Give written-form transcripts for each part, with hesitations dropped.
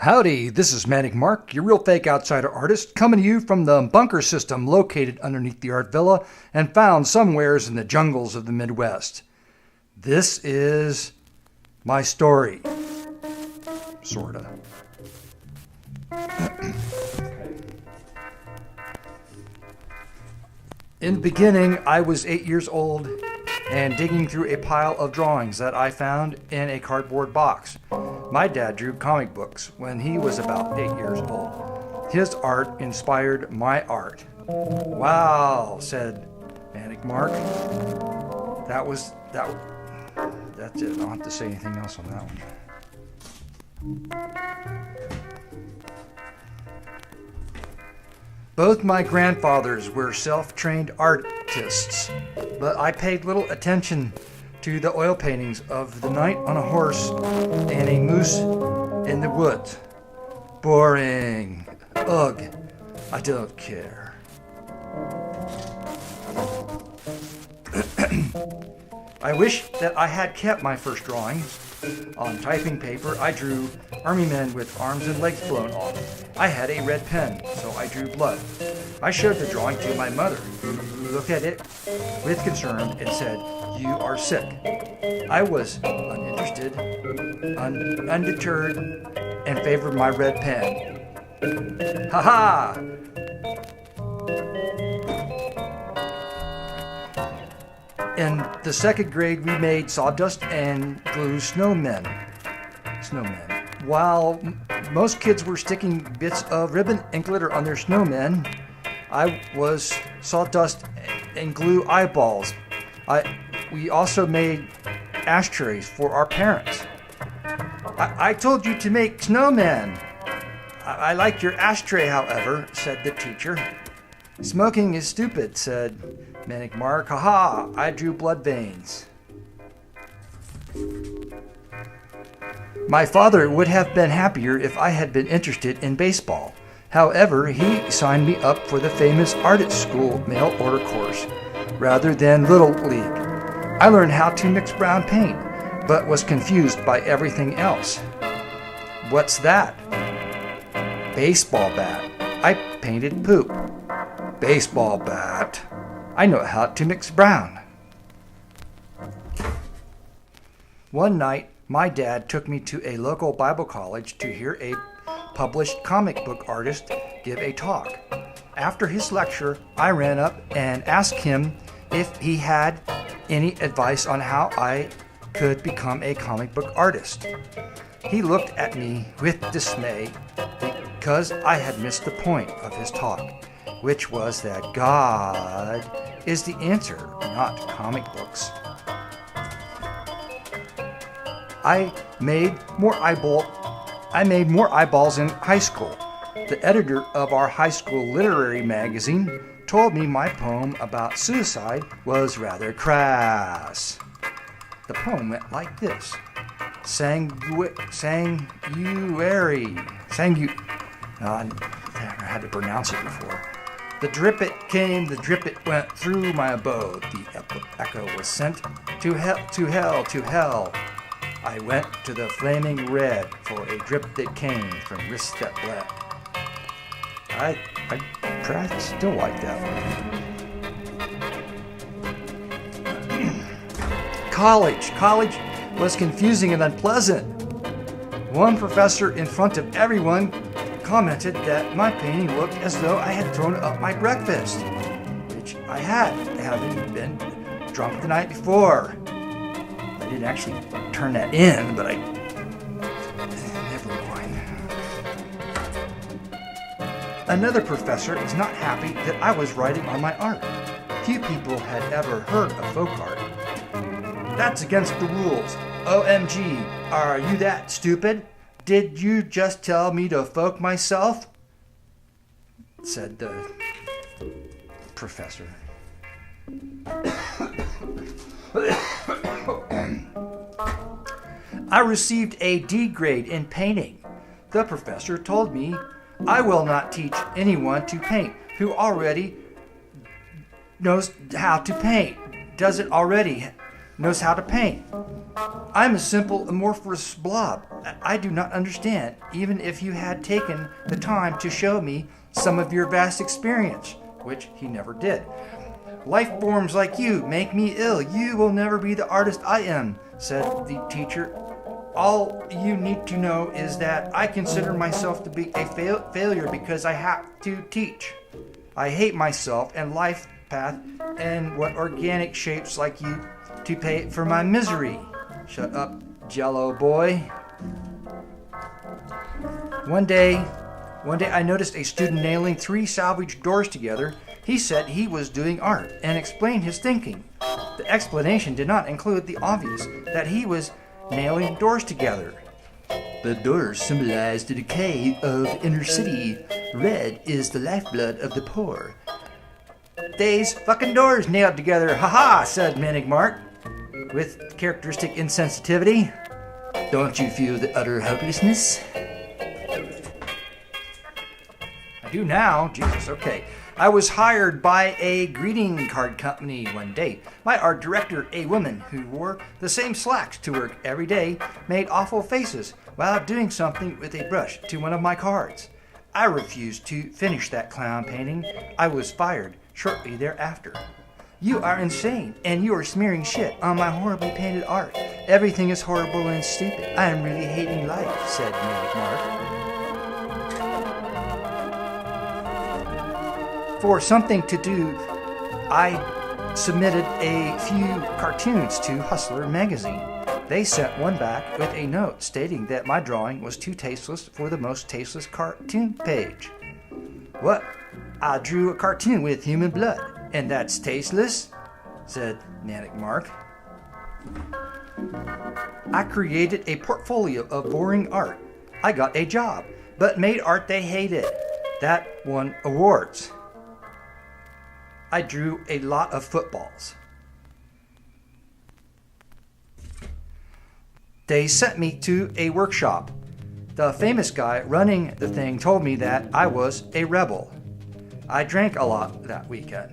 Howdy, this is Manic Mark, your real fake outsider artist, coming to you from the bunker system located underneath the art villa and found somewheres in the jungles of the Midwest. This is my story. Sorta. In the beginning, I was 8 years old and digging through a pile of drawings that I found in a cardboard box. My dad drew comic books when he was about 8 years old. His art inspired my art. Wow, said Manic Mark. That's it. I don't have to say anything else on that one. Both my grandfathers were self-trained artists, but I paid little attention to the oil paintings of the knight on a horse and a moose in the woods. Boring. Ugh. I don't care. I wish that I had kept my first drawings. On typing paper, I drew army men with arms and legs blown off. I had a red pen, so I drew blood. I showed the drawing to my mother, who looked at it with concern and said, "You are sick." I was uninterested, undeterred, and favored my red pen. Ha ha! In the second grade, we made sawdust and glue snowmen. While most kids were sticking bits of ribbon and glitter on their snowmen, I was sawdust and glue eyeballs. We also made ashtrays for our parents. I told you to make snowmen. I like your ashtray, however, said the teacher. Smoking is stupid, said Manic Mark. Haha, I drew blood veins. My father would have been happier if I had been interested in baseball. However, he signed me up for the famous artist school mail order course rather than Little League. I learned how to mix brown paint, but was confused by everything else. What's that? Baseball bat. I painted poop. Baseball bat. I know how to mix brown. One night, my dad took me to a local Bible college to hear a published comic book artist give a talk. After his lecture, I ran up and asked him if he had any advice on how I could become a comic book artist. He looked at me with dismay because I had missed the point of his talk, which was that God is the answer, not comic books. I made more eyeballs in high school. The editor of our high school literary magazine told me my poem about suicide was rather crass. The poem went like this. I never had to pronounce it before. The drip it came, the drip it went through my abode. The echo was sent to hell. I went to the flaming red for a drip that came from wrists that bled. I still like that one. College was confusing and unpleasant. One professor in front of everyone commented that my painting looked as though I had thrown up my breakfast, which I had, having been drunk the night before. I didn't actually turn that in, but never mind. Another professor was not happy that I was writing on my art. Few people had ever heard of folk art. That's against the rules. OMG, are you that stupid? Did you just tell me to folk myself? Said the professor. I received a D grade in painting. The professor told me I will not teach anyone to paint who already knows how to paint, does it already, knows how to paint. I'm a simple amorphous blob. I do not understand, even if you had taken the time to show me some of your vast experience, which he never did. Life forms like you make me ill. You will never be the artist I am, said the teacher. All you need to know is that I consider myself to be a failure because I have to teach. I hate myself and life path and what organic shapes like you to pay for my misery. Shut up, Jello boy. One day I noticed a student nailing 3 salvage doors together. He said he was doing art and explained his thinking. The explanation did not include the obvious that he was nailing doors together. The doors symbolize the decay of inner city. Red is the lifeblood of the poor. These fucking doors nailed together, haha, said Manic Mark, with characteristic insensitivity. Don't you feel the utter hopelessness? I do now, Jesus, okay. I was hired by a greeting card company one day. My art director, a woman who wore the same slacks to work every day, made awful faces while doing something with a brush to one of my cards. I refused to finish that clown painting. I was fired shortly thereafter. You are insane, and you are smearing shit on my horribly painted art. Everything is horrible and stupid. I am really hating life, said Manic Mark. For something to do, I submitted a few cartoons to Hustler magazine. They sent one back with a note stating that my drawing was too tasteless for the most tasteless cartoon page. What? I drew a cartoon with human blood, and that's tasteless? Said Manic Mark. I created a portfolio of boring art. I got a job, but made art they hated. That won awards. I drew a lot of footballs. They sent me to a workshop. The famous guy running the thing told me that I was a rebel. I drank a lot that weekend.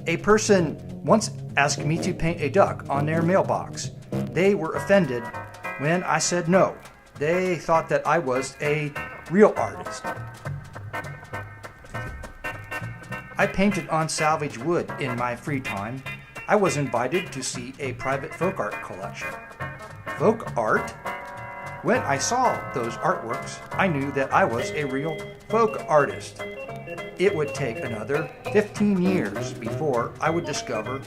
A person once asked me to paint a duck on their mailbox. They were offended when I said no. They thought that I was a real artist. I painted on salvage wood in my free time. I was invited to see a private folk art collection. Folk art? When I saw those artworks, I knew that I was a real folk artist. It would take another 15 years before I would discover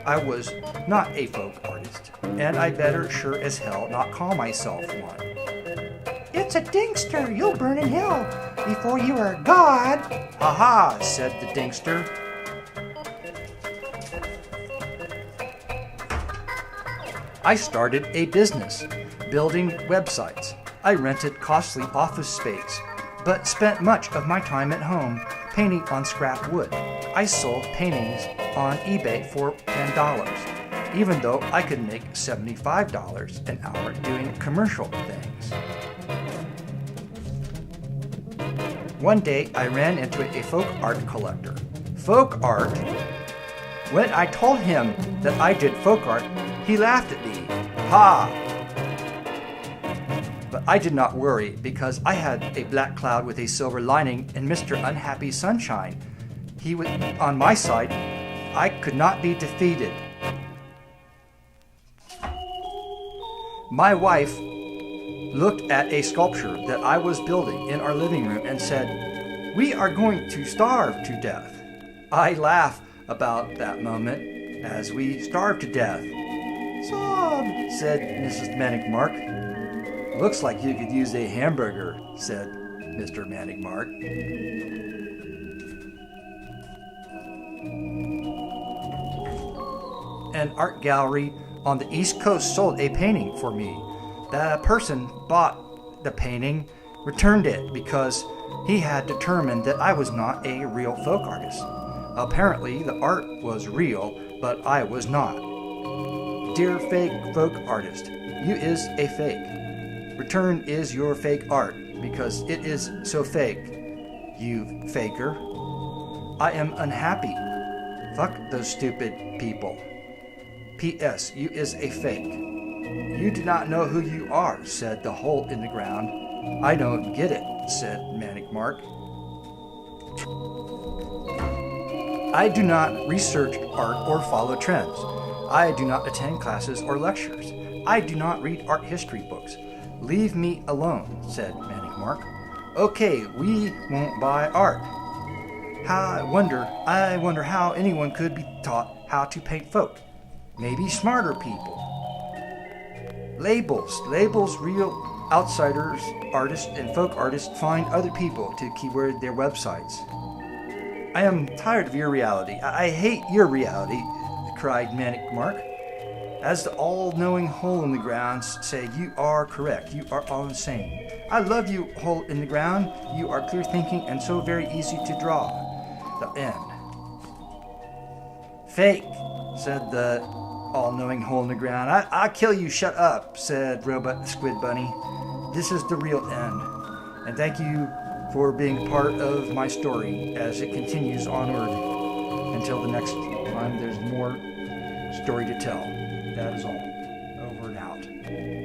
I was not a folk artist, and I better sure as hell not call myself one. It's a dingster, you'll burn in hell before you are God. Ha-ha, said the dingster. I started a business, building websites. I rented costly office space, but spent much of my time at home painting on scrap wood. I sold paintings on eBay for $10, even though I could make $75 an hour doing commercial things. One day, I ran into a folk art collector. Folk art? When I told him that I did folk art, he laughed at me. Ha! But I did not worry because I had a black cloud with a silver lining and Mr. Unhappy Sunshine. He was on my side. I could not be defeated. My wife looked at a sculpture that I was building in our living room and said, "We are going to starve to death." I laugh about that moment as we starve to death. "Sob," said Mrs. Manic Mark. "Looks like you could use a hamburger," said Mr. Manic Mark. An art gallery on the East Coast sold a painting for me. The person bought the painting, returned it because he had determined that I was not a real folk artist. Apparently, the art was real, but I was not. Dear fake folk artist, you is a fake. Return is your fake art because it is so fake, you faker. I am unhappy. Fuck those stupid people. P.S. You is a fake. You do not know who you are, said the hole in the ground. I don't get it, said Manic Mark. I do not research art or follow trends. I do not attend classes or lectures. I do not read art history books. Leave me alone, said Manic Mark. Okay, we won't buy art. I wonder how anyone could be taught how to paint folk. Maybe smarter people. Labels, real outsiders, artists, and folk artists find other people to keyword their websites. I am tired of your reality. I hate your reality, cried Manic Mark. As the all-knowing hole in the ground say, you are correct. You are all insane. I love you, hole in the ground. You are clear thinking and so very easy to draw. The end. Fake, said the all-knowing hole in the ground. I'll kill you, shut up, said Robot Squid Bunny. This is the real end. And thank you for being part of my story as it continues onward until the next time there's more story to tell. That is all. Over and out.